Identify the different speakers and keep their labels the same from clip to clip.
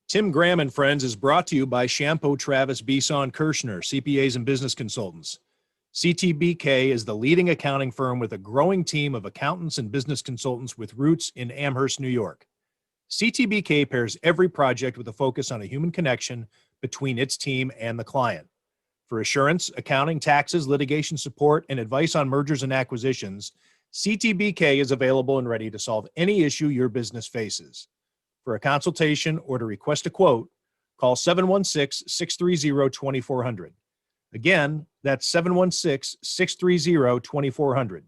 Speaker 1: Tim Graham and Friends is brought to you by Shampoo Travis Beeson Kirshner, CPAs and business consultants. CTBK is the leading accounting firm with a growing team of accountants and business consultants with roots in Amherst, New York. CTBK pairs every project with a focus on a human connection between its team and the client. For assurance, accounting, taxes, litigation support, and advice on mergers and acquisitions, CTBK is available and ready to solve any issue your business faces. For a consultation or to request a quote, call 716-630-2400. Again, that's 716-630-2400.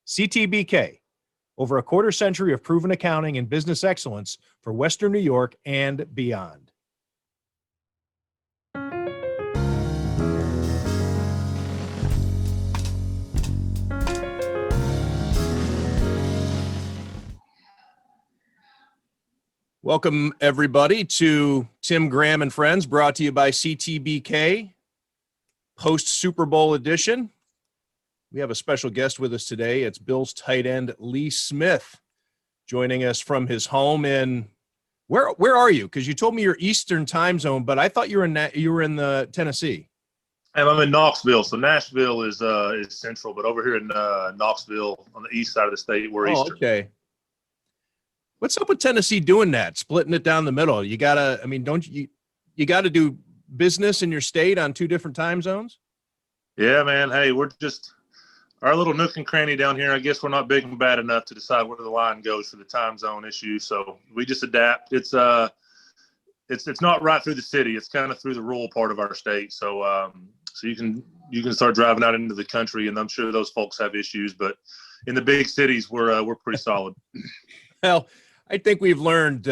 Speaker 1: CTBK, over a quarter century of proven accounting and business excellence for Western New York and beyond. Welcome, everybody, to Tim Graham and Friends, brought to you by CTBK, post-Super Bowl edition. We have a special guest with us today. It's Bills tight end Lee Smith, joining us from his home in – where are you? Because you told me you're Eastern time zone, but I thought you were in the Tennessee.
Speaker 2: I'm in Knoxville, so Nashville is central, but over here in Knoxville on the east side of the state, we're Eastern.
Speaker 1: Okay. What's up with Tennessee doing that, splitting it down the middle? You gotta, I mean, don't you got to do business in your state on two different time zones?
Speaker 2: Yeah, man. Hey, we're just our little nook and cranny down here. I guess we're not big and bad enough to decide where the line goes for the time zone issue, so we just adapt. It's not right through the city. It's kind of through the rural part of our state. So you can start driving out into the country, and I'm sure those folks have issues, but in the big cities, we're pretty solid.
Speaker 1: Well, I think we've learned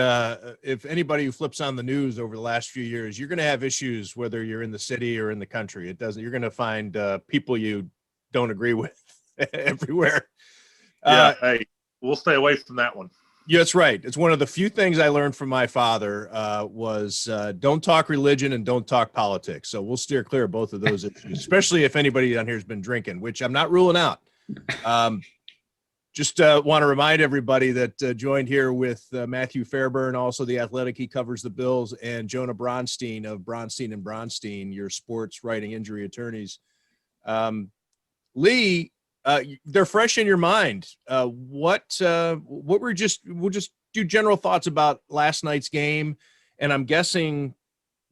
Speaker 1: if anybody who flips on the news over the last few years, you're going to have issues whether you're in the city or in the country. You're going to find people you don't agree with everywhere.
Speaker 2: Yeah, hey, we'll stay away from that one.
Speaker 1: Yeah, that's right. It's one of the few things I learned from my father was don't talk religion and don't talk politics. So we'll steer clear of both of those issues, especially if anybody down here has been drinking, which I'm not ruling out. Just want to remind everybody that joined here with Matthew Fairburn, also the Athletic, he covers the Bills, and Jonah Bronstein of Bronstein and Bronstein, your sports writing injury attorneys. Lee, they're fresh in your mind. We'll just do general thoughts about last night's game, and I'm guessing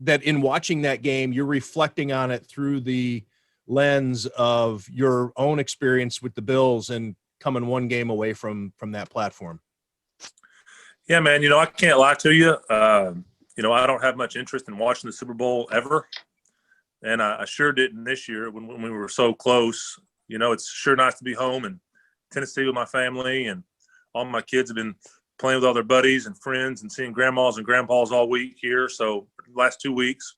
Speaker 1: that in watching that game, you're reflecting on it through the lens of your own experience with the Bills and coming one game away from that platform.
Speaker 2: Yeah, man, I can't lie to you. I don't have much interest in watching the Super Bowl ever. And I sure didn't this year when we were so close. It's sure nice to be home in Tennessee with my family, and all my kids have been playing with all their buddies and friends and seeing grandmas and grandpas all week here. So the last 2 weeks.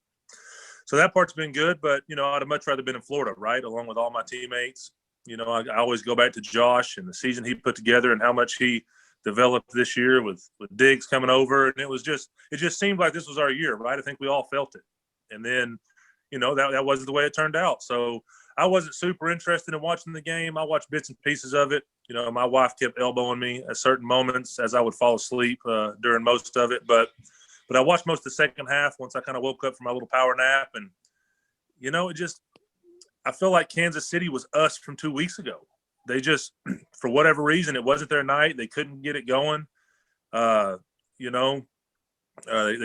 Speaker 2: So that part's been good, but, I'd have much rather been in Florida, right, along with all my teammates. I always go back to Josh and the season he put together and how much he developed this year with Diggs coming over. And it just seemed like this was our year, right? I think we all felt it. And then, that wasn't the way it turned out. So I wasn't super interested in watching the game. I watched bits and pieces of it. My wife kept elbowing me at certain moments as I would fall asleep during most of it. But I watched most of the second half once I kind of woke up from my little power nap. And, I feel like Kansas City was us from 2 weeks ago. They just, for whatever reason, it wasn't their night. They couldn't get it going. They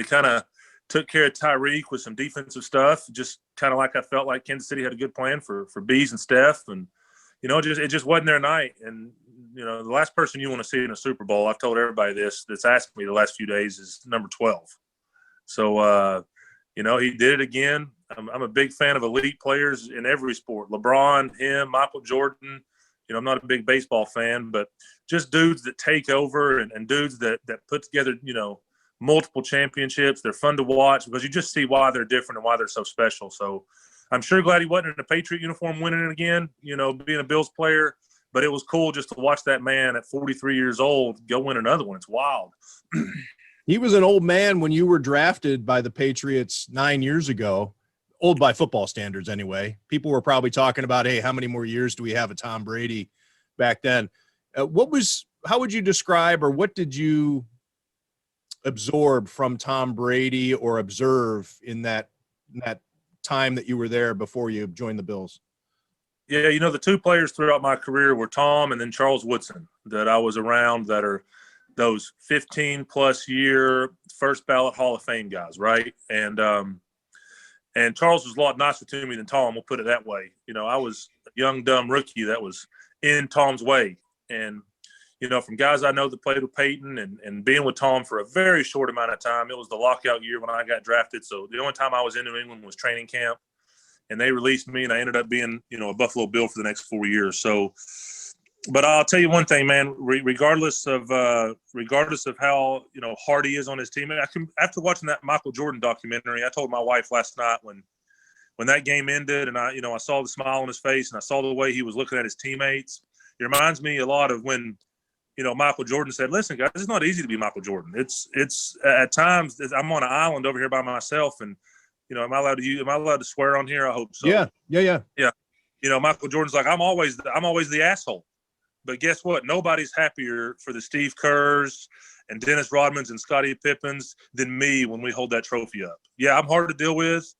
Speaker 2: kind of took care of Tyreek with some defensive stuff, just kind of like I felt like Kansas City had a good plan for Bees and Steph. And, it just wasn't their night. And, the last person you want to see in a Super Bowl, I've told everybody this that's asked me the last few days, is number 12. So, he did it again. I'm a big fan of elite players in every sport. LeBron, him, Michael Jordan. I'm not a big baseball fan, but just dudes that take over and dudes that put together, multiple championships. They're fun to watch because you just see why they're different and why they're so special. So I'm sure glad he wasn't in a Patriot uniform winning it again, being a Bills player. But it was cool just to watch that man at 43 years old go win another one. It's wild.
Speaker 1: He was an old man when you were drafted by the Patriots 9 years ago. Old by football standards anyway. People were probably talking about, hey, how many more years do we have of Tom Brady back then? How would you describe, or what did you absorb from Tom Brady or observe in that time that you were there before you joined the Bills?
Speaker 2: Yeah, the two players throughout my career were Tom and then Charles Woodson that I was around that are those 15-plus year first ballot Hall of Fame guys, right? And Charles was a lot nicer to me than Tom, we'll put it that way. I was a young, dumb rookie that was in Tom's way. And, from guys I know that played with Peyton and being with Tom for a very short amount of time, it was the lockout year when I got drafted. So the only time I was in New England was training camp. And they released me, and I ended up being, a Buffalo Bill for the next 4 years. So, but I'll tell you one thing, man. Regardless of how hard he is on his team, after watching that Michael Jordan documentary, I told my wife last night when that game ended, and I saw the smile on his face, and I saw the way he was looking at his teammates. It reminds me a lot of when Michael Jordan said, "Listen, guys, it's not easy to be Michael Jordan. It's at times I'm on an island over here by myself, and." Am I allowed to swear on here? I hope so.
Speaker 1: Yeah.
Speaker 2: Michael Jordan's like, I'm always the asshole. But guess what? Nobody's happier for the Steve Kerrs and Dennis Rodmans and Scottie Pippens than me when we hold that trophy up. Yeah, I'm hard to deal with,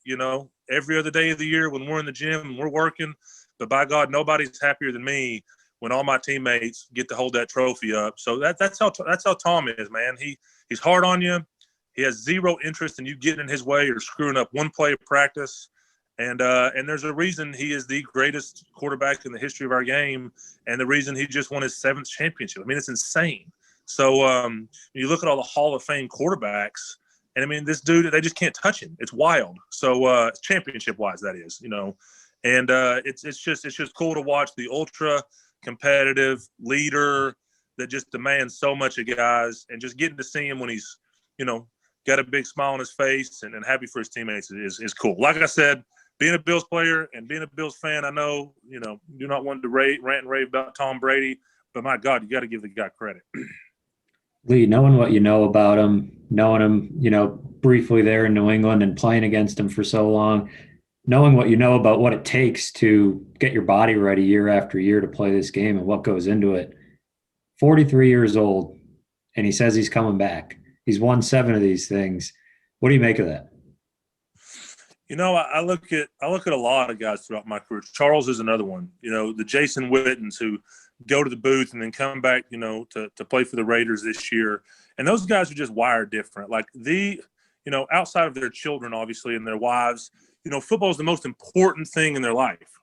Speaker 2: every other day of the year when we're in the gym and we're working. But by God, nobody's happier than me when all my teammates get to hold that trophy up. So that's how Tom is, man. He's hard on you. He has zero interest in you getting in his way or screwing up one play of practice. And there's a reason he is the greatest quarterback in the history of our game, and the reason he just won his 7th championship. I mean, it's insane. So when you look at all the Hall of Fame quarterbacks, and I mean, this dude, they just can't touch him. It's wild. So championship-wise, that is, And it's just cool to watch the ultra competitive leader that just demands so much of guys, and just getting to see him when he's, got a big smile on his face and happy for his teammates is cool. Like I said, being a Bills player and being a Bills fan, I know, do not want to rant and rave about Tom Brady, but my God, you got to give the guy credit.
Speaker 3: Lee, knowing what you know about him, knowing him, briefly there in New England and playing against him for so long, knowing what you know about what it takes to get your body ready year after year to play this game and what goes into it. 43 years old, and he says he's coming back. He's won 7 of these things. What do you make of that?
Speaker 2: I look at a lot of guys throughout my career. Charles is another one. The Jason Wittens who go to the booth and then come back, to play for the Raiders this year. And those guys are just wired different. Like outside of their children, obviously, and their wives, football is the most important thing in their life.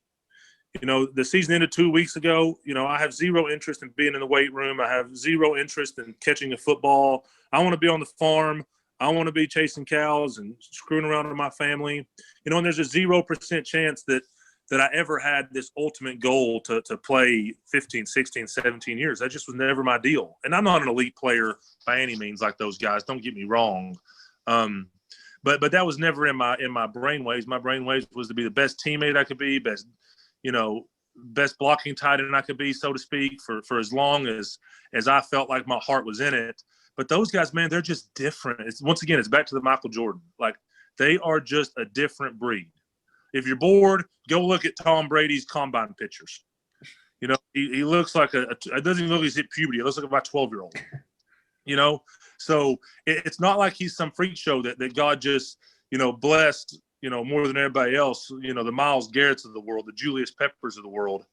Speaker 2: The season ended 2 weeks ago. I have zero interest in being in the weight room. I have zero interest in catching a football. I want to be on the farm. I want to be chasing cows and screwing around with my family. And there's a 0% chance that I ever had this ultimate goal to play 15, 16, 17 years. That just was never my deal. And I'm not an elite player by any means like those guys. Don't get me wrong. But that was never in my brainwaves. My brainwaves was to be the best teammate I could be, best blocking tight end I could be, so to speak, for as long as I felt like my heart was in it. But those guys, man, they're just different. Once again, it's back to the Michael Jordan. Like, they are just a different breed. If you're bored, go look at Tom Brady's combine pictures. He looks like it doesn't even look like he's hit puberty. It looks like about 12-year-old. So it's not like he's some freak show that God just, blessed, more than everybody else, the Myles Garretts of the world, the Julius Peppers of the world.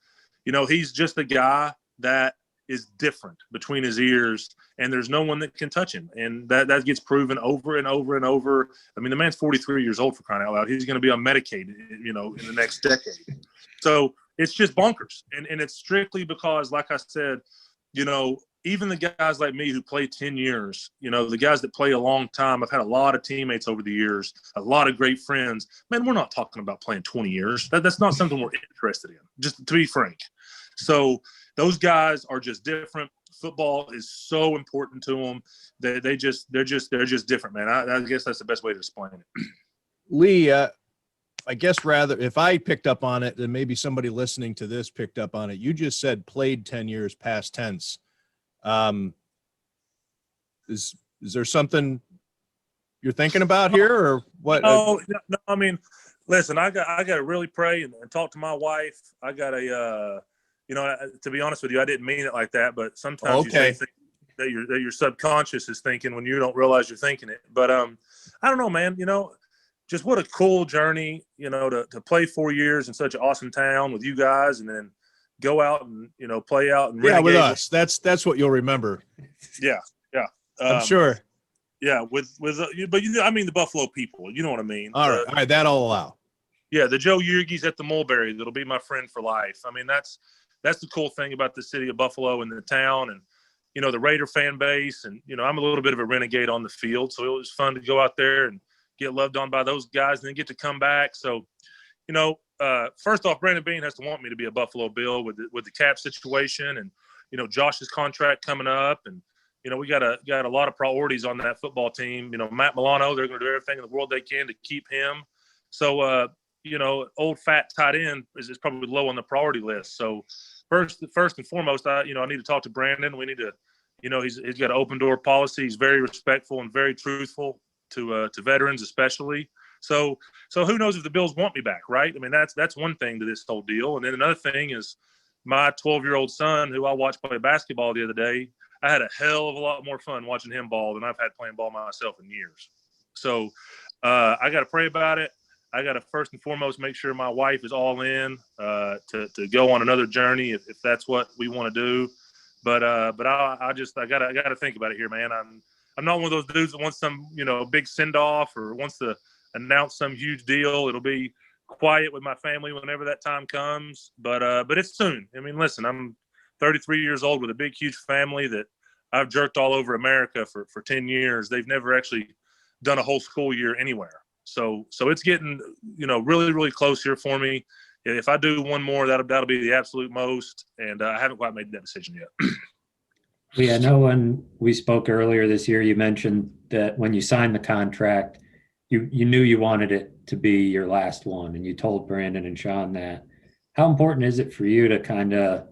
Speaker 2: He's just a guy that is different between his ears, and there's no one that can touch him. And that gets proven over and over and over. I mean, the man's 43 years old, for crying out loud. He's going to be unmedicated, in the next decade. So it's just bonkers. And it's strictly because, like I said, even the guys like me who play 10 years, the guys that play a long time, I've had a lot of teammates over the years, a lot of great friends. Man, we're not talking about playing 20 years. That's not something we're interested in, just to be frank. So those guys are just different. Football is so important to them. They're just different, man. I guess that's the best way to explain it.
Speaker 1: Lee, I guess rather if I picked up on it, then maybe somebody listening to this picked up on it. You just said played 10 years past tense. Is there something you're thinking about here, or what?
Speaker 2: No. I mean, listen, I got to really pray and talk to my wife. I got to, to be honest with you, I didn't mean it like that, but sometimes you say things that your subconscious is thinking when you don't realize you're thinking it. But I don't know, man. Just what a cool journey. To play 4 years in such an awesome town with you guys, and then go out and play out and
Speaker 1: with us. That's what you'll remember.
Speaker 2: Yeah.
Speaker 1: I'm sure.
Speaker 2: Yeah, but I mean the Buffalo people. You know what I mean.
Speaker 1: All right, that I'll allow.
Speaker 2: Yeah, the Joe Yergis at the Mulberry that'll be my friend for life. I mean, that's the cool thing about the city of Buffalo and the town, and the Raider fan base. And I'm a little bit of a renegade on the field, so it was fun to go out there and get loved on by those guys, and then get to come back. So, first off, Brandon Beane has to want me to be a Buffalo Bill with the cap situation, and Josh's contract coming up, and we got a lot of priorities on that football team. Matt Milano, they're going to do everything in the world they can to keep him. So, old fat tight end is probably low on the priority list. So first and foremost, I need to talk to Brandon. We need to, he's got an open door policy. He's very respectful and very truthful to veterans, especially. So who knows if the Bills want me back, right? I mean, that's one thing to this whole deal. And then another thing is my 12-year-old son, who I watched play basketball the other day. I had a hell of a lot more fun watching him ball than I've had playing ball myself in years. So I got to pray about it. I got to first and foremost make sure my wife is all in to go on another journey if that's what we want to do. But I got to think about it here, man. I'm not one of those dudes that wants some big send off or wants to announce some huge deal. It'll be quiet with my family whenever that time comes. But it's soon. I mean, listen, I'm 33 years old with a big, huge family that I've jerked all over America for 10 years. They've never actually done a whole school year anywhere. So it's getting, really, really close here for me. If I do one more, that'll be the absolute most. And I haven't quite made that decision yet.
Speaker 3: Yeah, I know when we spoke earlier this year, you mentioned that when you signed the contract, you knew you wanted it to be your last one. And you told Brandon and Sean that. How important is it for you to kind of,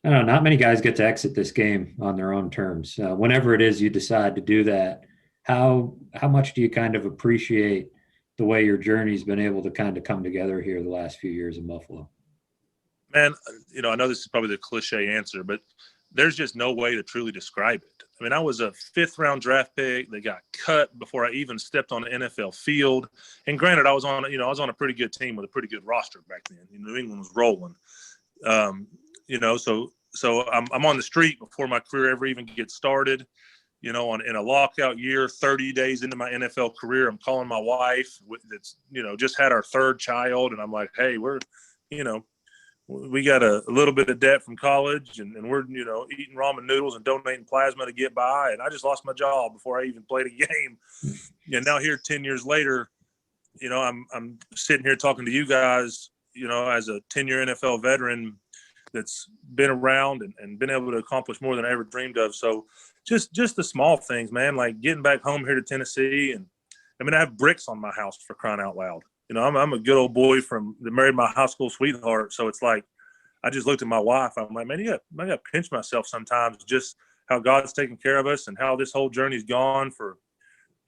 Speaker 3: I don't know, not many guys get to exit this game on their own terms. Whenever it is you decide to do that, how much do you kind of appreciate the way your journey's been able to kind of come together here the last few years in Buffalo?
Speaker 2: Man, I know this is probably the cliche answer, but there's just no way to truly describe it. I mean, I was a 5th-round draft pick. They got cut before I even stepped on the NFL field. And granted, I was on a pretty good team with a pretty good roster back then. New England was rolling. So I'm on the street before my career ever even gets started. In a lockout year, 30 days into my NFL career, I'm calling my wife that's, just had our 3rd child. And I'm like, hey, we got a little bit of debt from college and we're, eating ramen noodles and donating plasma to get by. And I just lost my job before I even played a game. And now here 10 years later, I'm sitting here talking to you guys, as a 10-year NFL veteran that's been around and been able to accomplish more than I ever dreamed of. So just the small things, man, like getting back home here to Tennessee. And I mean, I have bricks on my house for crying out loud. I'm a good old boy that married my high school sweetheart. So it's like, I just looked at my wife. I'm like, man, I got to pinch myself sometimes, just how God's taking care of us and how this whole journey's gone for,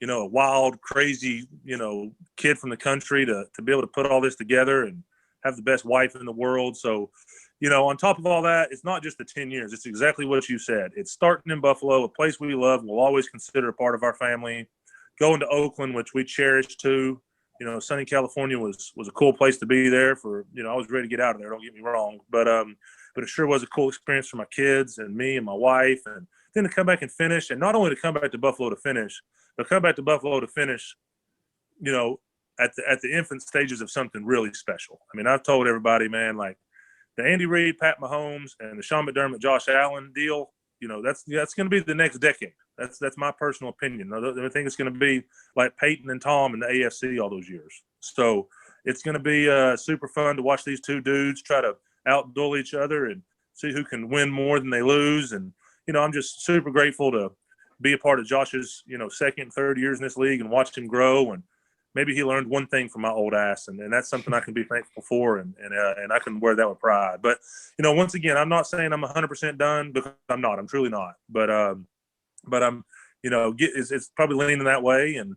Speaker 2: a wild, crazy, kid from the country to be able to put all this together and have the best wife in the world. So, on top of all that, it's not just the 10 years. It's exactly what you said. It's starting in Buffalo, a place we love. We'll always consider a part of our family. Going to Oakland, which we cherish too. Sunny California was a cool place to be there for, I was ready to get out of there. Don't get me wrong. But it sure was a cool experience for my kids and me and my wife. And then to come back and finish, and not only to come back to Buffalo to finish, but come back to Buffalo to finish, at the infant stages of something really special. I mean, I've told everybody, man, like the Andy Reid, Pat Mahomes, and the Sean McDermott, Josh Allen deal, that's going to be the next decade. That's my personal opinion. I think it's going to be like Peyton and Tom in the AFC all those years. So it's going to be super fun to watch these two dudes try to outduel each other and see who can win more than they lose. And, I'm just super grateful to be a part of Josh's, 2nd, 3rd years in this league and watch him grow. And maybe he learned one thing from my old ass, and that's something I can be thankful for, and I can wear that with pride. But, once again, I'm not saying I'm 100% done, because I'm not. I'm truly not. But I'm, it's probably leaning that way. And,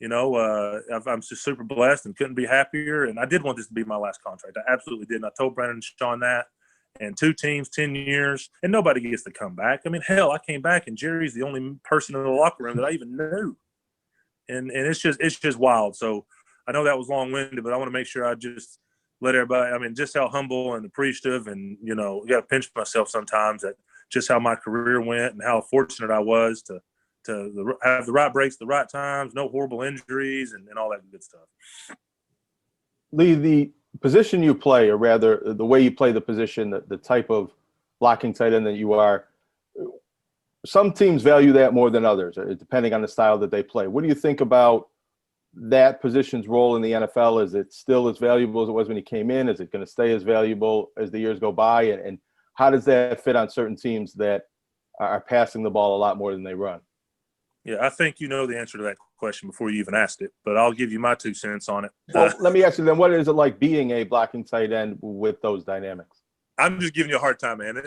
Speaker 2: I'm just super blessed and couldn't be happier. And I did want this to be my last contract. I absolutely did. And I told Brandon and Sean that. and 2 teams, 10 years, and nobody gets to come back. I mean, hell, I came back, and Jerry's the only person in the locker room that I even knew. And it's just wild. So I know that was long-winded, but I want to make sure I just let everybody – I mean, just how humble and appreciative and, you know, got to pinch myself sometimes at just how my career went and how fortunate I was to have the right breaks, the right times, no horrible injuries, and all that good stuff.
Speaker 4: Lee, the position you play, or rather the way you play the position, the type of blocking tight end that you are, some teams value that more than others, depending on the style that they play. What do you think about that position's role in the NFL? Is it still as valuable as it was when you came in? Is it going to stay as valuable as the years go by? And how does that fit on certain teams that are passing the ball a lot more than they run?
Speaker 2: Yeah, I think you know the answer to that question before you even asked it, but I'll give you my 2 cents on it.
Speaker 4: Well, let me ask you then, what is it like being a blocking tight end with those dynamics?
Speaker 2: I'm just giving you a hard time, man.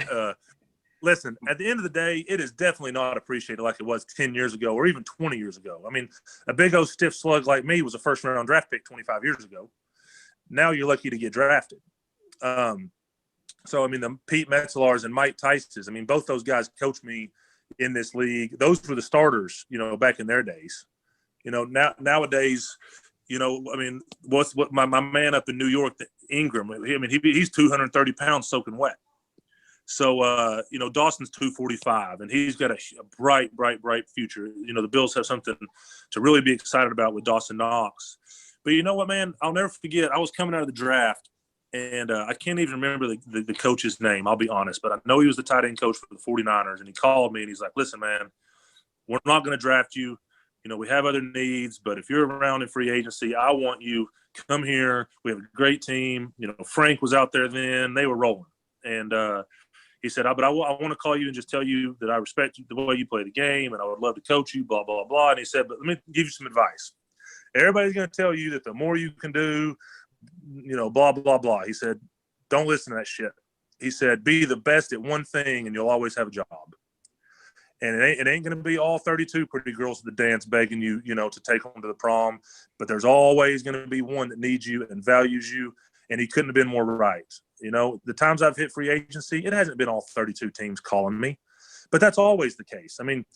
Speaker 2: Listen, at the end of the day, it is definitely not appreciated like it was 10 years ago or even 20 years ago. I mean, a big old stiff slug like me was a first-round draft pick 25 years ago. Now you're lucky to get drafted. So, I mean, the Pete Metzlars and Mike Tice's, I mean, both those guys coached me in this league. Those were the starters, you know, back in their days. You know, nowadays, you know, I mean, what my man up in New York, Ingram, I mean, he's 230 pounds soaking wet. So, you know, Dawson's 245, and he's got a bright future. You know, the Bills have something to really be excited about with Dawson Knox. But you know what, man? I'll never forget. I was coming out of the draft, and I can't even remember the coach's name, I'll be honest. But I know he was the tight end coach for the 49ers, and he called me, and he's like, listen, man, we're not going to draft you. You know, we have other needs, but if you're around in free agency, I want you. Come here. We have a great team. You know, Frank was out there then. They were rolling. And he said, but I want to call you and just tell you that I respect you, the way you play the game, and I would love to coach you, blah, blah, blah. And he said, but let me give you some advice. Everybody's going to tell you that the more you can do, you know, blah, blah, blah. He said, don't listen to that shit. He said, be the best at one thing and you'll always have a job. And it ain't going to be all 32 pretty girls at the dance begging you, you know, to take them to the prom. But there's always going to be one that needs you and values you. And he couldn't have been more right. You know, the times I've hit free agency, it hasn't been all 32 teams calling me. But that's always the case. I mean,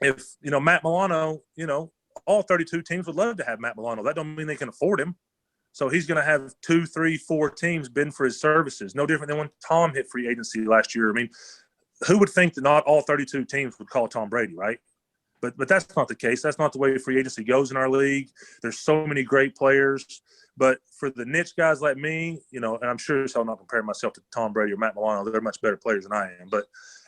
Speaker 2: if, you know, Matt Milano, you know, all 32 teams would love to have Matt Milano. That don't mean they can afford him. So he's going to have 2, 3, 4 teams bidding for his services. No different than when Tom hit free agency last year. I mean, who would think that not all 32 teams would call Tom Brady, right? But that's not the case. That's not the way free agency goes in our league. There's so many great players. But for the niche guys like me, you know, and I'm sure I'm not comparing myself to Tom Brady or Matt Milano. They're much better players than I am. But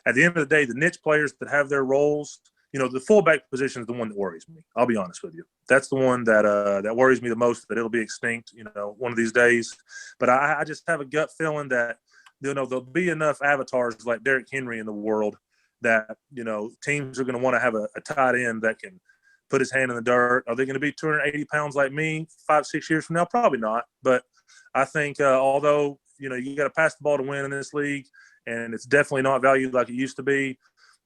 Speaker 2: at the end of the day, the niche players that have their roles, you know, the fullback position is the one that worries me. I'll be honest with you. That's the one that worries me the most, that it'll be extinct, you know, one of these days. But I just have a gut feeling that, you know, there'll be enough avatars like Derrick Henry in the world that, you know, teams are going to want to have a tight end that can put his hand in the dirt. Are they going to be 280 pounds like me 5-6 years from now? Probably not. But I think although, you know, you got to pass the ball to win in this league, and it's definitely not valued like it used to be,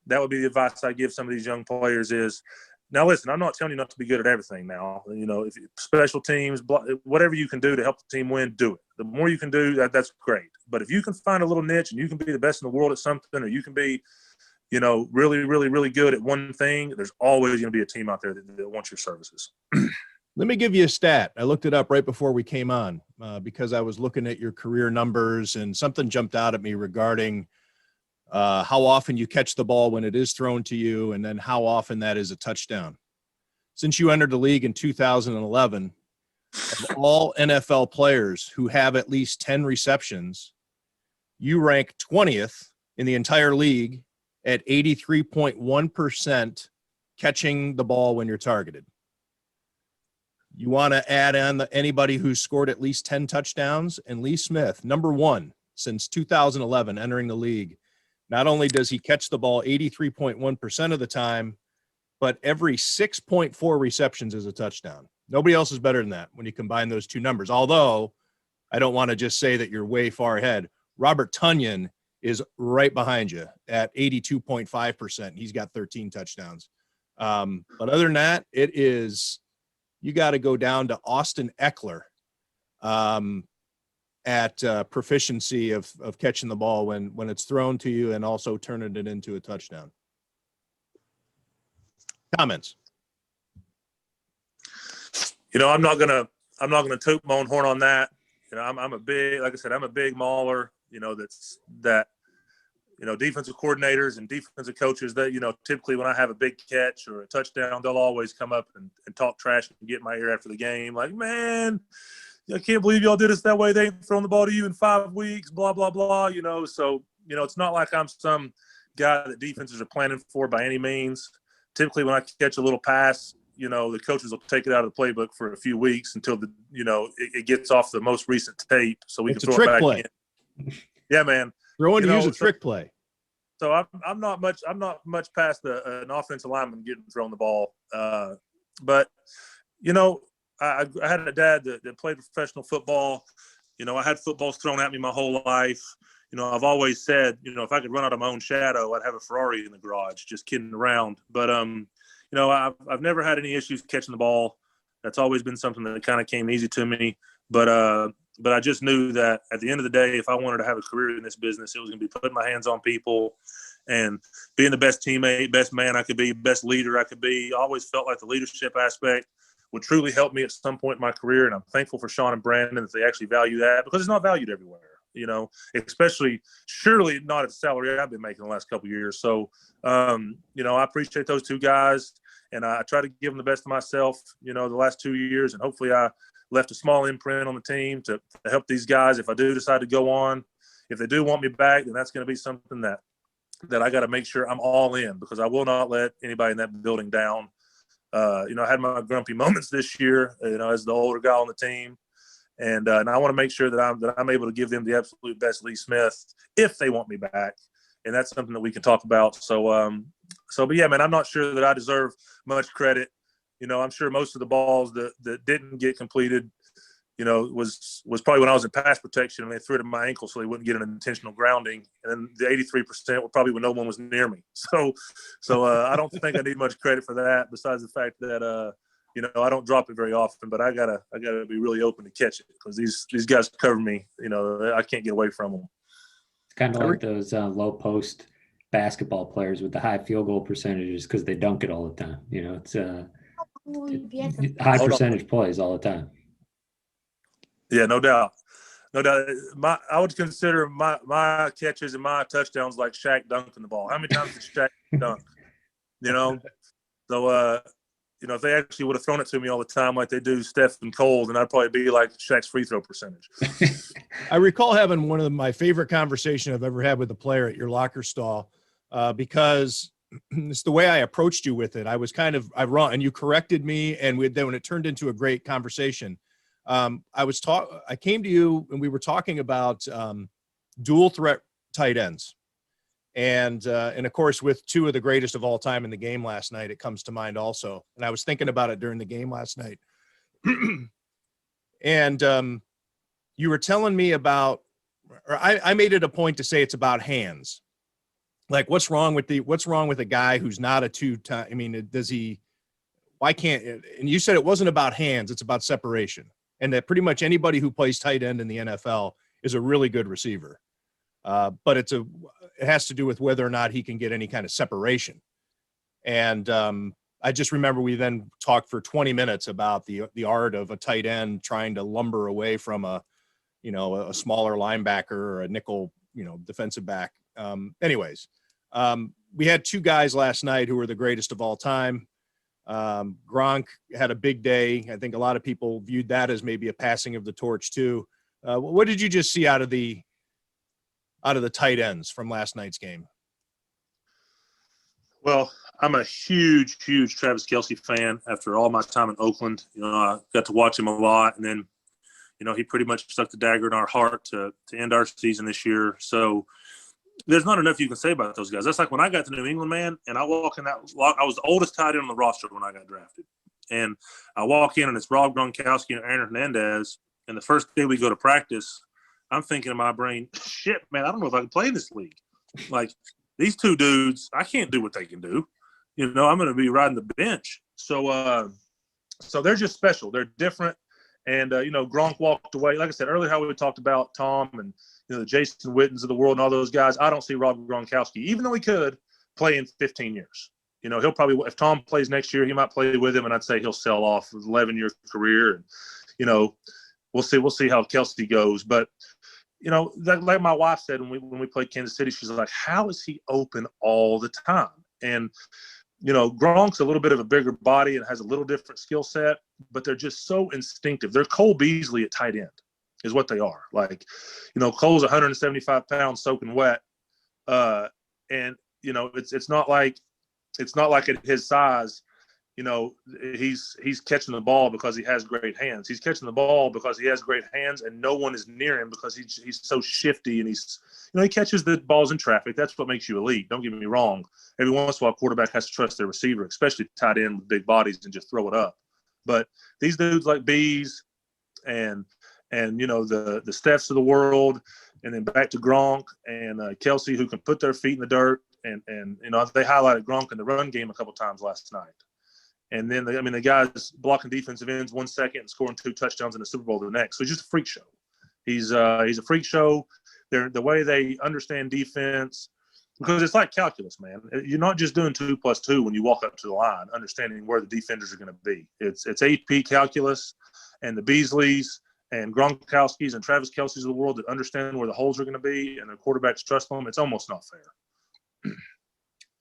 Speaker 2: that would be the advice I give some of these young players is, now listen, I'm not telling you not to be good at everything now. You know, if special teams, whatever you can do to help the team win, do it. The more you can do, that's great. But if you can find a little niche and you can be the best in the world at something, or you can be, you know, really, really, really good at one thing, there's always going to be a team out there that wants your services.
Speaker 1: Let me give you a stat. I looked it up right before we came on because I was looking at your career numbers, and something jumped out at me regarding how often you catch the ball when it is thrown to you, and then how often that is a touchdown. Since you entered the league in 2011, of all NFL players who have at least 10 receptions, you rank 20th in the entire league at 83.1% catching the ball when you're targeted. You want to add on anybody who's scored at least 10 touchdowns, and Lee Smith, number 1 since 2011, entering the league. Not only does he catch the ball 83.1% of the time, but every 6.4 receptions is a touchdown. Nobody else is better than that when you combine those two numbers. Although I don't want to just say that you're way far ahead. Robert Tonyan is right behind you at 82.5%. He's got 13 touchdowns. But other than that, you got to go down to Austin Eckler. at proficiency of catching the ball when it's thrown to you and also turning it into a touchdown. Comments?
Speaker 2: I'm not gonna toot my own horn on that. I'm a big, like I said, I'm a big mauler. Defensive coordinators and defensive coaches that, typically when I have a big catch or a touchdown, they'll always come up and talk trash and get in my ear after the game. Like, man, I can't believe y'all did us that way. They ain't thrown the ball to you in 5 weeks, blah, blah, blah. So, it's not like I'm some guy that defenses are planning for by any means. Typically when I catch a little pass, the coaches will take it out of the playbook for a few weeks until it gets off the most recent tape so we can throw it back in. Yeah, man.
Speaker 1: Throwing to use a trick play.
Speaker 2: So I'm not much past an offensive lineman getting thrown the ball. But I had a dad that played professional football. I had footballs thrown at me my whole life. I've always said, if I could run out of my own shadow, I'd have a Ferrari in the garage. Just kidding around. But I've never had any issues catching the ball. That's always been something that kind of came easy to me. But I just knew that at the end of the day, if I wanted to have a career in this business, it was going to be putting my hands on people and being the best teammate, best man I could be, best leader I could be. I always felt like the leadership aspect would truly help me at some point in my career. And I'm thankful for Sean and Brandon that they actually value that, because it's not valued everywhere, especially surely not at the salary I've been making the last couple of years. So, I appreciate those two guys, and I try to give them the best of myself, the last 2 years. And hopefully I left a small imprint on the team to help these guys if I do decide to go on. If they do want me back, then that's going to be something that I got to make sure I'm all in, because I will not let anybody in that building down. I had my grumpy moments this year, as the older guy on the team. And I want to make sure that I'm able to give them the absolute best Lee Smith if they want me back. And that's something that we can talk about. But yeah, man, I'm not sure that I deserve much credit. I'm sure most of the balls that didn't get completed, was probably when I was in pass protection and they threw it in my ankle so they wouldn't get an intentional grounding. And then the 83% were probably when no one was near me. So I don't think I need much credit for that, besides the fact that, I don't drop it very often, but I gotta be really open to catch it, because these guys cover me. I can't get away from them.
Speaker 3: It's kind of like those low post basketball players with the high field goal percentages, because they dunk it all the time. It's high percentage plays all the time. Yeah,
Speaker 2: no doubt. I would consider my catches and my touchdowns like Shaq dunking the ball. How many times did Shaq dunk? So if they actually would have thrown it to me all the time like they do Steph and Cole, then I'd probably be like Shaq's free throw percentage.
Speaker 1: I recall having one of my favorite conversations I've ever had with a player at your locker stall, because it's the way I approached you with it. I was kind of wrong, and you corrected me, and then when it turned into a great conversation, I came to you and we were talking about dual threat tight ends. And of course, with two of the greatest of all time in the game last night, it comes to mind also. And I was thinking about it during the game last night. And you were telling me about, or I made it a point to say it's about hands. Like, what's wrong with a guy who's not a two-time? I mean, why can't? And you said it wasn't about hands; it's about separation. And that pretty much anybody who plays tight end in the NFL is a really good receiver. But it has to do with whether or not he can get any kind of separation. And I just remember we then talked for 20 minutes about the art of a tight end trying to lumber away from a smaller linebacker or a nickel, defensive back. Anyways, we had two guys last night who were the greatest of all time. Gronk had a big day. I think a lot of people viewed that as maybe a passing of the torch too. What did you just see out of the tight ends from last night's game?
Speaker 2: Well, I'm a huge Travis Kelce fan after all my time in Oakland. I got to watch him a lot, and then, he pretty much stuck the dagger in our heart to end our season this year. So there's not enough you can say about those guys. That's like when I got to New England, man, and I walk in that – I was the oldest tight end on the roster when I got drafted. And I walk in, and it's Rob Gronkowski and Aaron Hernandez, and the first day we go to practice, I'm thinking in my brain, shit, man, I don't know if I can play in this league. Like, these two dudes, I can't do what they can do. I'm going to be riding the bench. So they're just special. They're different. And, Gronk walked away. Like I said earlier, how we talked about Tom and, the Jason Wittens of the world and all those guys. I don't see Rob Gronkowski, even though he could, play in 15 years. He'll probably, if Tom plays next year, he might play with him, and I'd say he'll sell off his 11-year career. And, we'll see how Kelsey goes. But, like my wife said when we played Kansas City, she's like, how is he open all the time? And, Gronk's a little bit of a bigger body and has a little different skill set, but they're just so instinctive. They're Cole Beasley at tight end is what they are. Like, Cole's 175 pounds soaking wet. And, it's not like at his size, he's catching the ball because he has great hands. He's catching the ball because he has great hands, and no one is near him because he's so shifty, and he catches the balls in traffic. That's what makes you elite. Don't get me wrong. Every once in a while, a quarterback has to trust their receiver, especially tight end with big bodies, and just throw it up. But these dudes like Bees and the Stephs of the world, and then back to Gronk and Kelsey, who can put their feet in the dirt. And they highlighted Gronk in the run game a couple times last night. And then, the guy's blocking defensive ends 1 second and scoring 2 touchdowns in the Super Bowl the next. So he's just a freak show. He's a freak show. The way they understand defense, because it's like calculus, man. You're not just doing 2 + 2 when you walk up to the line, understanding where the defenders are going to be. It's AP calculus, and the Beasleys and Gronkowskis and Travis Kelce's of the world that understand where the holes are going to be, and their quarterbacks trust them. It's almost not fair.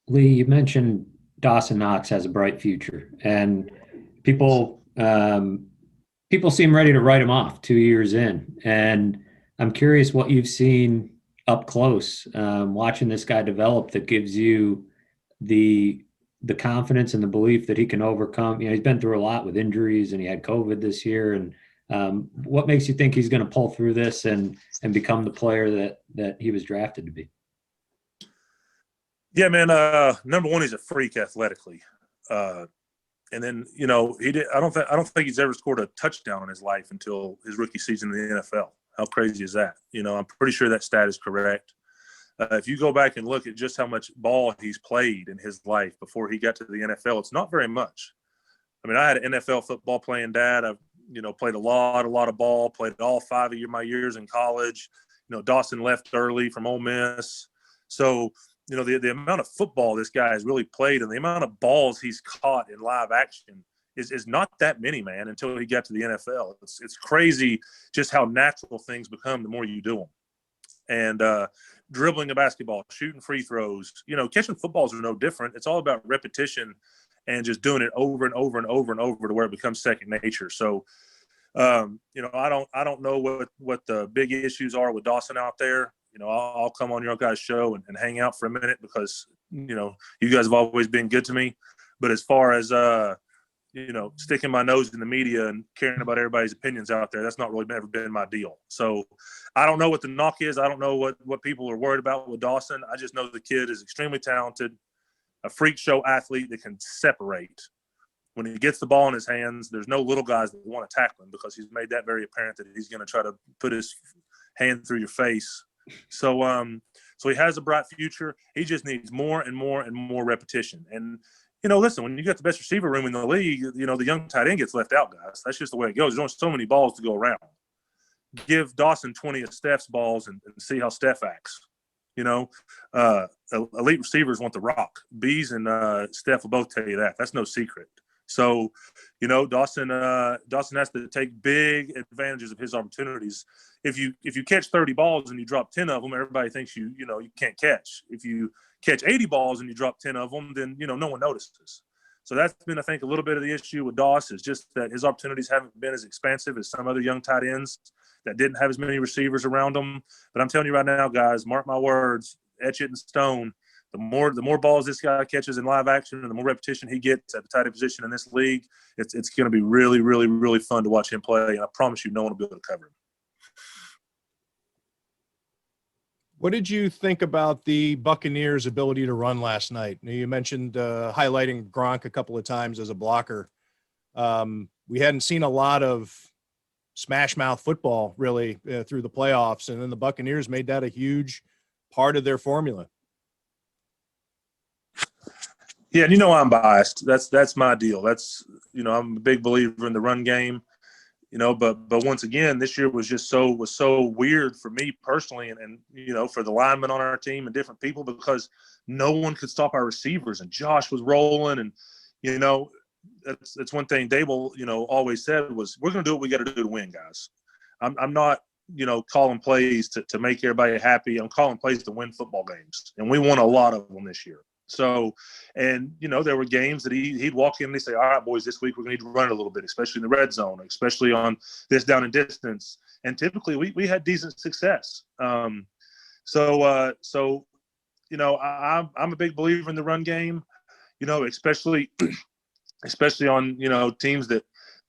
Speaker 3: Lee, you mentioned Dawson Knox has a bright future, and people seem ready to write him off 2 years in. And I'm curious what you've seen up close, watching this guy develop, that gives you the confidence and the belief that he can overcome. He's been through a lot with injuries, and he had COVID this year. And what makes you think he's going to pull through this and become the player that he was drafted to be?
Speaker 2: Yeah, man. Number one, he's a freak athletically, and then he did. I don't think he's ever scored a touchdown in his life until his rookie season in the NFL. How crazy is that? I'm pretty sure that stat is correct. If you go back and look at just how much ball he's played in his life before he got to the NFL, it's not very much. I had an NFL football playing dad. I've played a lot of ball. Played all 5 of my years in college. Dawson left early from Ole Miss, so. The amount of football this guy has really played and the amount of balls he's caught in live action is not that many, man, until he got to the NFL. It's crazy just how natural things become the more you do them. And dribbling a basketball, shooting free throws, catching footballs are no different. It's all about repetition and just doing it over and over and over and over to where it becomes second nature. So, I don't know what the big issues are with Dawson out there. I'll come on your guys' show and hang out for a minute because, you guys have always been good to me. But as far as, sticking my nose in the media and caring about everybody's opinions out there, that's not really ever been my deal. So I don't know what the knock is. I don't know what people are worried about with Dawson. I just know the kid is extremely talented, a freak show athlete that can separate. When he gets the ball in his hands, there's no little guys that want to tackle him because he's made that very apparent that he's going to try to put his hand through your face. So he has a bright future. He just needs more and more and more repetition. And, listen, when you got the best receiver room in the league, the young tight end gets left out, guys. That's just the way it goes. There's only so many balls to go around. Give Dawson 20 of Steph's balls and see how Steph acts. Elite receivers want the rock. Bees and Steph will both tell you that. That's no secret. So, Dawson has to take big advantages of his opportunities. If you catch 30 balls and you drop 10 of them, everybody thinks you can't catch. If you catch 80 balls and you drop 10 of them, then no one notices. So that's been, I think, a little bit of the issue with Doss, is just that his opportunities haven't been as expansive as some other young tight ends that didn't have as many receivers around them. But I'm telling you right now, guys, mark my words, etch it in stone. The more balls this guy catches in live action and the more repetition he gets at the tight end position in this league, it's going to be really, really, really fun to watch him play. And I promise you, no one will be able to cover him.
Speaker 1: What did you think about the Buccaneers' ability to run last night? You mentioned highlighting Gronk a couple of times as a blocker. We hadn't seen a lot of smash mouth football really through the playoffs, and then the Buccaneers made that a huge part of their formula.
Speaker 2: Yeah, and I'm biased. That's my deal. I'm a big believer in the run game. but once again, this year was so weird for me personally, and for the linemen on our team and different people, because no one could stop our receivers, and Josh was rolling, and that's one thing Dable always said was, we're going to do what we got to do to win, guys. I'm not calling plays to make everybody happy. I'm calling plays to win football games, and we won a lot of them this year. So, and, there were games that he'd walk in and he'd say, all right, boys, this week we're going to need to run a little bit, especially in the red zone, especially on this down and distance. And typically we had decent success. I'm a big believer in the run game, especially on, teams that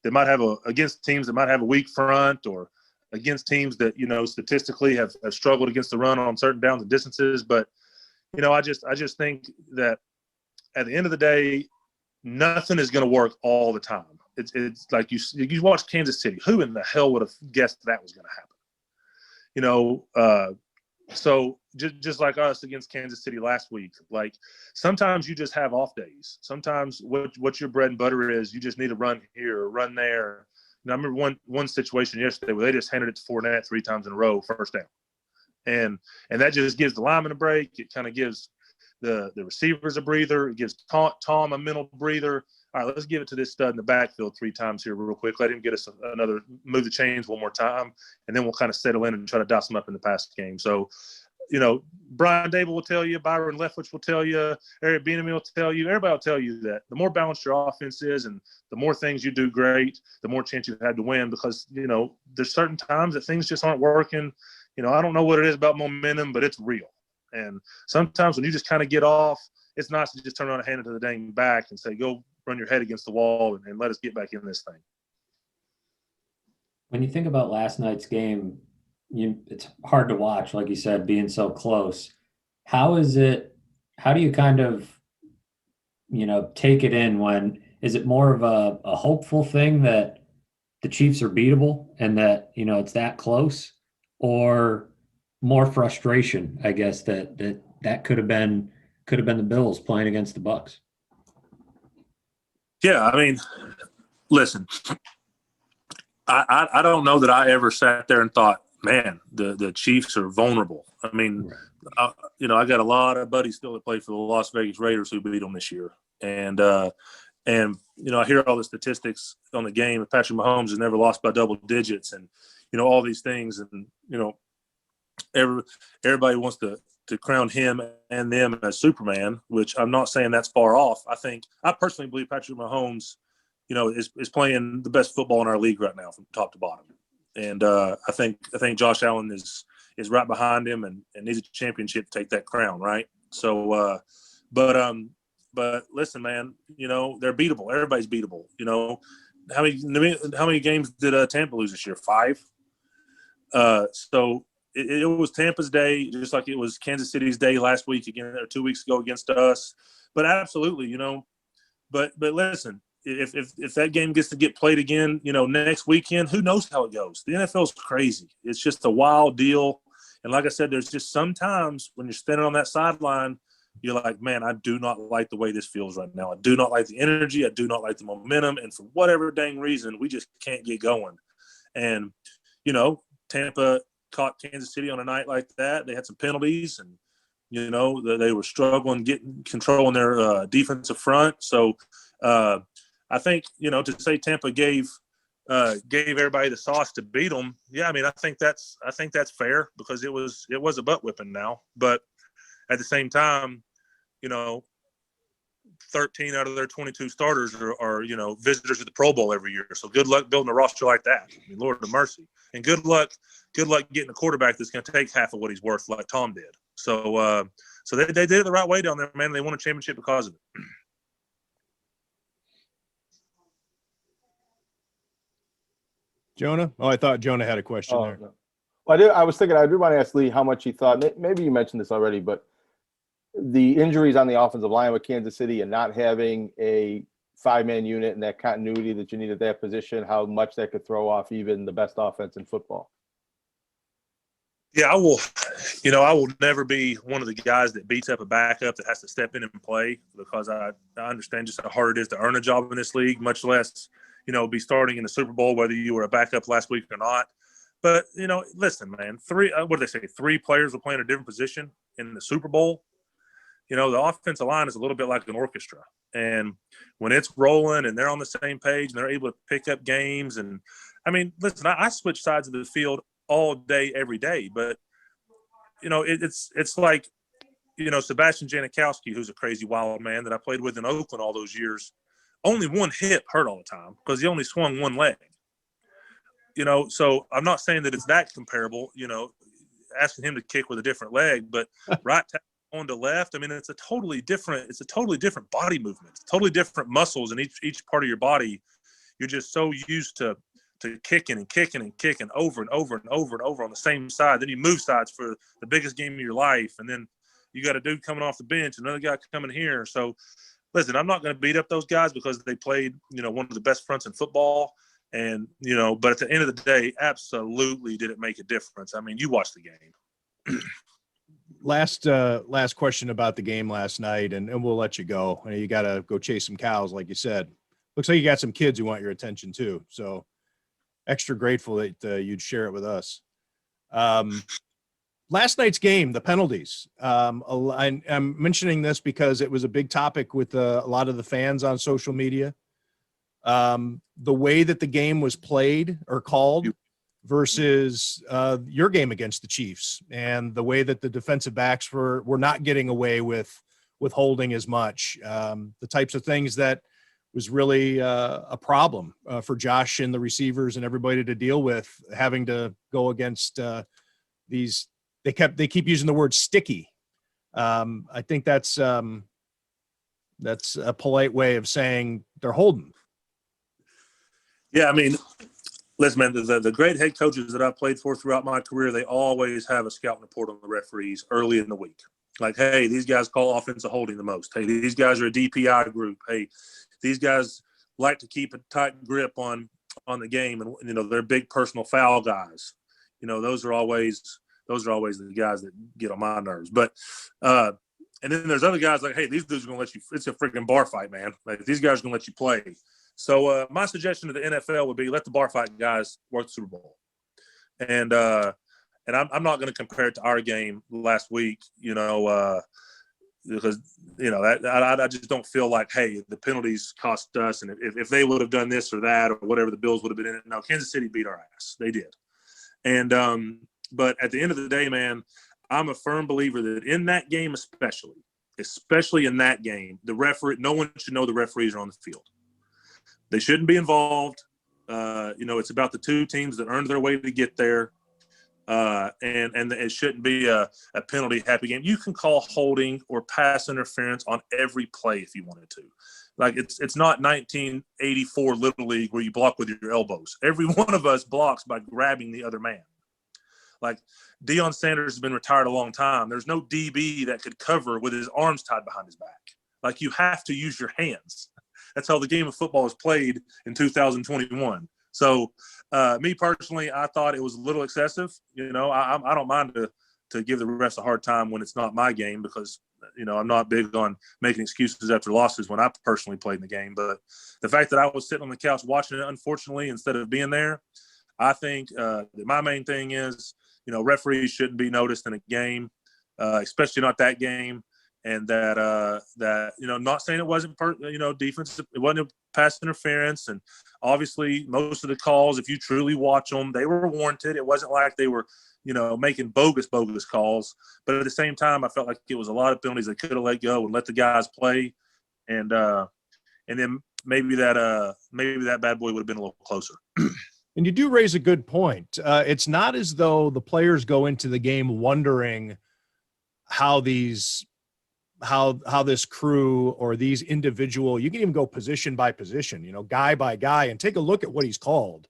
Speaker 2: might have against teams that might have a weak front, or against teams that, statistically have struggled against the run on certain downs and distances. But, I just think that at the end of the day, nothing is going to work all the time. It's like you watch Kansas City. Who in the hell would have guessed that was going to happen? So just like us against Kansas City last week, like sometimes you just have off days. Sometimes what your bread and butter is, you just need to run here or run there. I remember one situation yesterday where they just handed it to Fournette 3 times in a row, first down. And that just gives the lineman a break. It kind of gives the receivers a breather. It gives Tom a mental breather. All right, let's give it to this stud in the backfield 3 times here real quick. Let him get us another move the chains one more time, and then we'll kind of settle in and try to dust him up in the pass game. So, Brian Dable will tell you, Byron Leftwich will tell you, Eric Bieniemy will tell you, everybody will tell you that the more balanced your offense is and the more things you do great, the more chance you've had to win, because, there's certain times that things just aren't working. I don't know what it is about momentum, but it's real. And sometimes when you just kind of get off, it's nice to just turn around and hand it to the dang back and say, go run your head against the wall and let us get back in this thing.
Speaker 3: When you think about last night's game, it's hard to watch, like you said, being so close. How do you kind of, take it in when, is it more of a hopeful thing that the Chiefs are beatable and that, it's that close, or more frustration, I guess, that could have been the Bills playing against the Bucs?
Speaker 2: Yeah, I mean, listen, I don't know that I ever sat there and thought, man, the Chiefs are vulnerable. I mean, right. I got a lot of buddies still that play for the Las Vegas Raiders who beat them this year. And I hear all the statistics on the game. Patrick Mahomes has never lost by double digits, and, all these things. And, everybody wants to crown him and them as Superman, which I'm not saying that's far off. I personally believe Patrick Mahomes, is playing the best football in our league right now from top to bottom. And I think Josh Allen is right behind him and needs a championship to take that crown, right? So, but listen, man, they're beatable. Everybody's beatable. How many games did Tampa lose this year? 5. So it was Tampa's day, just like it was Kansas City's day last week again, or 2 weeks ago against us. But absolutely, but listen, if that game gets to get played again, next weekend, who knows how it goes? The NFL is crazy. It's just a wild deal. And like I said, there's just sometimes when you're standing on that sideline, you're like, man, I do not like the way this feels right now. I do not like the energy. I do not like the momentum. And for whatever dang reason, we just can't get going. And, Tampa caught Kansas City on a night like that. They had some penalties, and, they were struggling getting control on their defensive front. So I think, to say Tampa gave everybody the sauce to beat them. Yeah, I mean, I think that's fair, because it was a butt whipping now. But at the same time, 13 out of their 22 starters are visitors to the Pro Bowl every year. So good luck building a roster like that. I mean, Lord of mercy. And good luck getting a quarterback that's going to take half of what he's worth, like Tom did. So they did it the right way down there, man. They won a championship because of it.
Speaker 1: Jonah? Oh, I thought Jonah had a question there.
Speaker 4: No. Well, I was thinking, I did want to ask Lee how much he thought, maybe you mentioned this already, but the injuries on the offensive line with Kansas City and not having a 5-man unit and that continuity that you need at that position, how much that could throw off even the best offense in football.
Speaker 2: Yeah, I will never be one of the guys that beats up a backup that has to step in and play, because I understand just how hard it is to earn a job in this league, much less, be starting in the Super Bowl, whether you were a backup last week or not. But, listen, man, what do they say? 3 players will play in a different position in the Super Bowl. The offensive line is a little bit like an orchestra. And when it's rolling and they're on the same page and they're able to pick up games. And, I mean, listen, I switch sides of the field all day, every day. But, it's like, Sebastian Janikowski, who's a crazy wild man that I played with in Oakland all those years, only one hip hurt all the time because he only swung one leg. So I'm not saying that it's that comparable, asking him to kick with a different leg, but right tackle on to left, I mean, it's a totally different body movement. It's totally different muscles in each part of your body. You're just so used to kicking and kicking and kicking over and over and over and over on the same side. Then you move sides for the biggest game of your life. And then you got a dude coming off the bench, another guy coming here. So listen, I'm not going to beat up those guys because they played, one of the best fronts in football. And, but at the end of the day, absolutely did it make a difference. I mean, you watched the game.
Speaker 1: Last question about the game last night, and we'll let you go. You got to go chase some cows, like you said. Looks like you got some kids who want your attention too. So extra grateful that you'd share it with us. Last night's game, the penalties. I'm mentioning this because it was a big topic with a lot of the fans on social media. The way that the game was played or called versus your game against the Chiefs, and the way that the defensive backs were not getting away with holding as much. The types of things that was really a problem for Josh and the receivers and everybody to deal with, having to go against these. They keep using the word sticky. I think that's a polite way of saying they're holding.
Speaker 2: Yeah, I mean, listen, man, the great head coaches that I've played for throughout my career, they always have a scouting report on the referees early in the week. Like, hey, these guys call offensive holding the most. Hey, these guys are a DPI group. Hey, these guys like to keep a tight grip on the game, and they're big personal foul guys. Those are always the guys that get on my nerves. But and then there's other guys like, hey, these dudes are gonna let you. It's a freaking bar fight, man. Like, these guys are gonna let you play. So my suggestion to the NFL would be let the bar fight guys work the Super Bowl. And I'm not going to compare it to our game last week, because I just don't feel like, hey, the penalties cost us, and if they would have done this or that or whatever, the Bills would have been in it. No, Kansas City beat our ass. They did. And but at the end of the day, man, I'm a firm believer that in that game, especially in that game, no one should know the referees are on the field. They shouldn't be involved. It's about the two teams that earned their way to get there. And it shouldn't be a penalty happy game. You can call holding or pass interference on every play if you wanted to. Like, it's not 1984 Little League where you block with your elbows. Every one of us blocks by grabbing the other man. Like, Deion Sanders has been retired a long time. There's no DB that could cover with his arms tied behind his back. Like, you have to use your hands. That's how the game of football is played in 2021. So, me personally, I thought it was a little excessive. I don't mind to give the refs a hard time when it's not my game, because, I'm not big on making excuses after losses when I personally played in the game. But the fact that I was sitting on the couch watching it, unfortunately, instead of being there, I think that my main thing is, referees shouldn't be noticed in a game, especially not that game. And that not saying it wasn't defensive, it wasn't pass interference, and obviously most of the calls, if you truly watch them, they were warranted. It wasn't like they were making bogus calls. But at the same time, I felt like it was a lot of penalties they could have let go and let the guys play, and then maybe that bad boy would have been a little closer.
Speaker 1: And you do raise a good point. It's not as though the players go into the game wondering how this crew or these individual, you can even go position by position, guy by guy, and take a look at what he's called,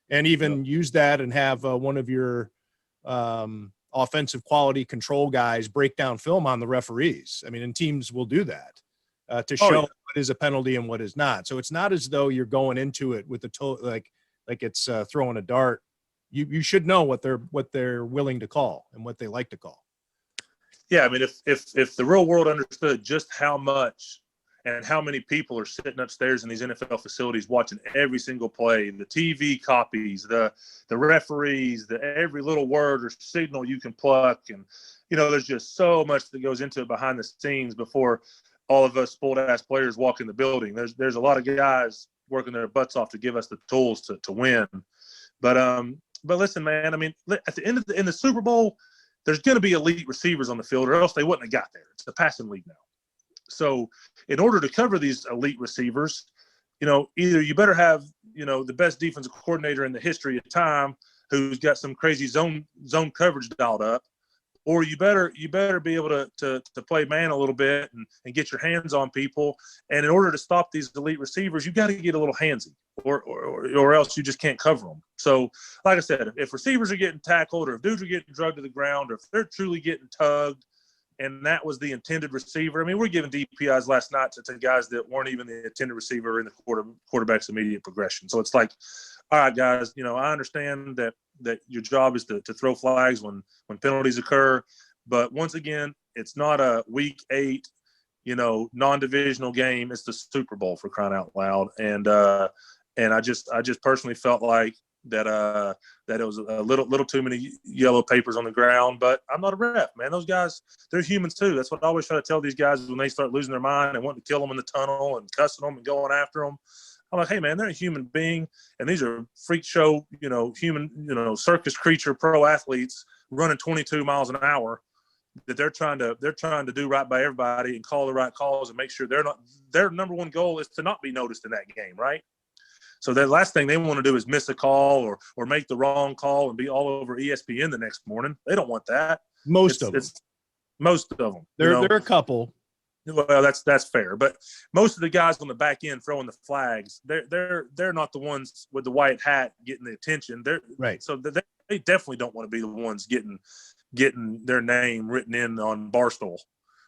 Speaker 1: and even use that and have one of your offensive quality control guys break down film on the referees. I mean, and teams will do that to show what is a penalty and what is not. So it's not as though you're going into it with like it's throwing a dart. You should know what they're willing to call and what they like to call.
Speaker 2: Yeah, I mean, if the real world understood just how much and how many people are sitting upstairs in these NFL facilities watching every single play, the TV copies, the referees, every little word or signal you can pluck. And, there's just so much that goes into it behind the scenes before all of us spoiled-ass players walk in the building. There's a lot of guys working their butts off to give us the tools to win. But listen, man, I mean, at the end in the Super Bowl, there's going to be elite receivers on the field, or else they wouldn't have got there. It's a passing league now. So in order to cover these elite receivers, either you better have, the best defensive coordinator in the history of time who's got some crazy zone coverage dialed up, or you better be able to play man a little bit and get your hands on people. And in order to stop these elite receivers, you got to get a little handsy, or else you just can't cover them. So, like I said, if receivers are getting tackled, or if dudes are getting drugged to the ground, or if they're truly getting tugged, and that was the intended receiver. I mean, we're giving DPIs last night to guys that weren't even the intended receiver in the quarterback's immediate progression. So it's like, all right, guys, I understand that your job is to throw flags when penalties occur. But once again, it's not a week 8, non-divisional game. It's the Super Bowl, for crying out loud. And I just personally felt like that it was a little too many yellow papers on the ground. But I'm not a ref, man. Those guys, they're humans too. That's what I always try to tell these guys when they start losing their mind and wanting to kill them in the tunnel and cussing them and going after them. I'm like, hey, man, they're a human being, and these are freak show, human, circus creature pro athletes running 22 miles an hour that they're trying to do right by everybody and call the right calls and make sure their number one goal is to not be noticed in that game, right? So the last thing they want to do is miss a call or make the wrong call and be all over ESPN the next morning. They don't want that.
Speaker 1: Most of them.
Speaker 2: There
Speaker 1: are a couple.
Speaker 2: Well, that's fair, but most of the guys on the back end throwing the flags, they're not the ones with the white hat getting the attention. They're
Speaker 1: right.
Speaker 2: So they definitely don't want to be the ones getting their name written in on Barstool.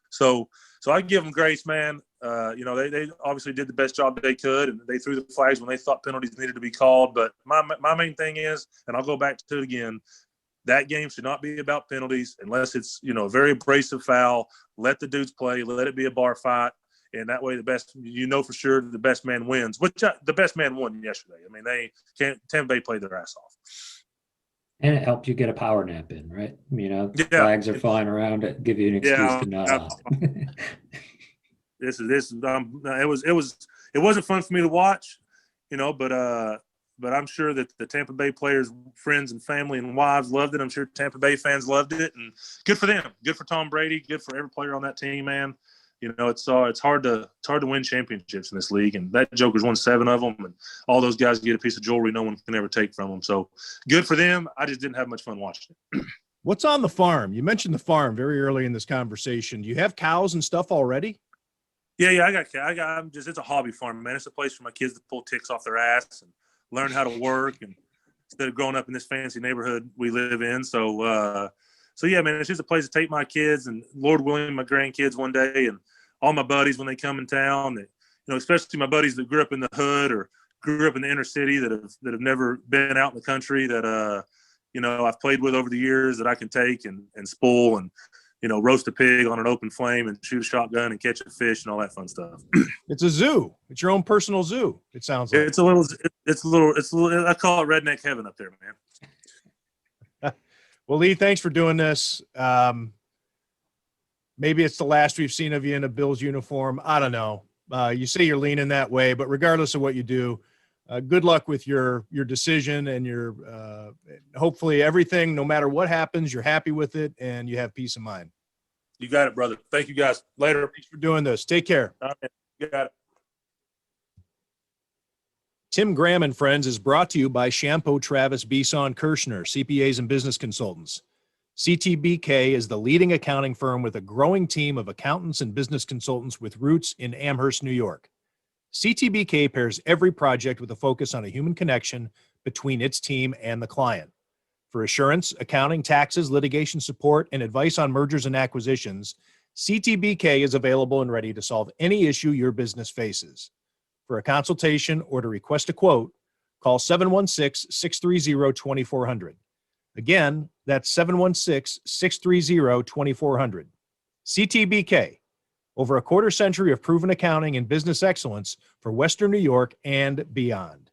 Speaker 2: So I give them grace, man. They obviously did the best job they could, and they threw the flags when they thought penalties needed to be called. But my main thing is, and I'll go back to it again, that game should not be about penalties unless it's, a very abrasive foul. Let the dudes play. Let it be a bar fight. And that way for sure the best man wins, the best man won yesterday. I mean, Tampa Bay played their ass off.
Speaker 3: And it helped you get a power nap in, right? Flags are flying around. It give you an excuse to nod off.
Speaker 2: It wasn't fun for me to watch, but I'm sure that the Tampa Bay players' friends and family and wives loved it. I'm sure Tampa Bay fans loved it, and good for them. Good for Tom Brady. Good for every player on that team, man. It's hard to win championships in this league, and that Joker's won 7 of them, and all those guys get a piece of jewelry no one can ever take from them. So good for them. I just didn't have much fun watching it.
Speaker 1: What's on the farm? You mentioned the farm very early in this conversation. Do you have cows and stuff already?
Speaker 2: Yeah, it's a hobby farm, man. It's a place for my kids to pull ticks off their ass and learn how to work, and instead of growing up in this fancy neighborhood we live in. So yeah, man, it's just a place to take my kids and, Lord willing, my grandkids one day, and all my buddies when they come in town. That, especially my buddies that grew up in the hood or grew up in the inner city that have never been out in the country that I've played with over the years that I can take and spool and roast a pig on an open flame and shoot a shotgun and catch a fish and all that fun stuff.
Speaker 1: It's a zoo. It's your own personal zoo. It sounds like
Speaker 2: it's a little. I call it redneck heaven up there, man.
Speaker 1: Well, Lee, thanks for doing this. Maybe it's the last we've seen of you in a Bills uniform. I don't know. You say you're leaning that way, but regardless of what you do, good luck with your decision and your hopefully everything, no matter what happens, you're happy with it and you have peace of mind.
Speaker 2: You got it, brother. Thank you, guys. Later.
Speaker 1: Thanks for doing this. Take care.
Speaker 2: All right. You got it.
Speaker 1: Tim Graham and Friends is brought to you by Shampoo Travis Beeson Kirshner, CPAs and business consultants. CTBK is the leading accounting firm with a growing team of accountants and business consultants with roots in Amherst, New York. CTBK pairs every project with a focus on a human connection between its team and the client. For assurance, accounting, taxes, litigation support, and advice on mergers and acquisitions, CTBK is available and ready to solve any issue your business faces. For a consultation or to request a quote, call 716-630-2400. Again, that's 716-630-2400. CTBK, Over a quarter century of proven accounting and business excellence for Western New York and beyond.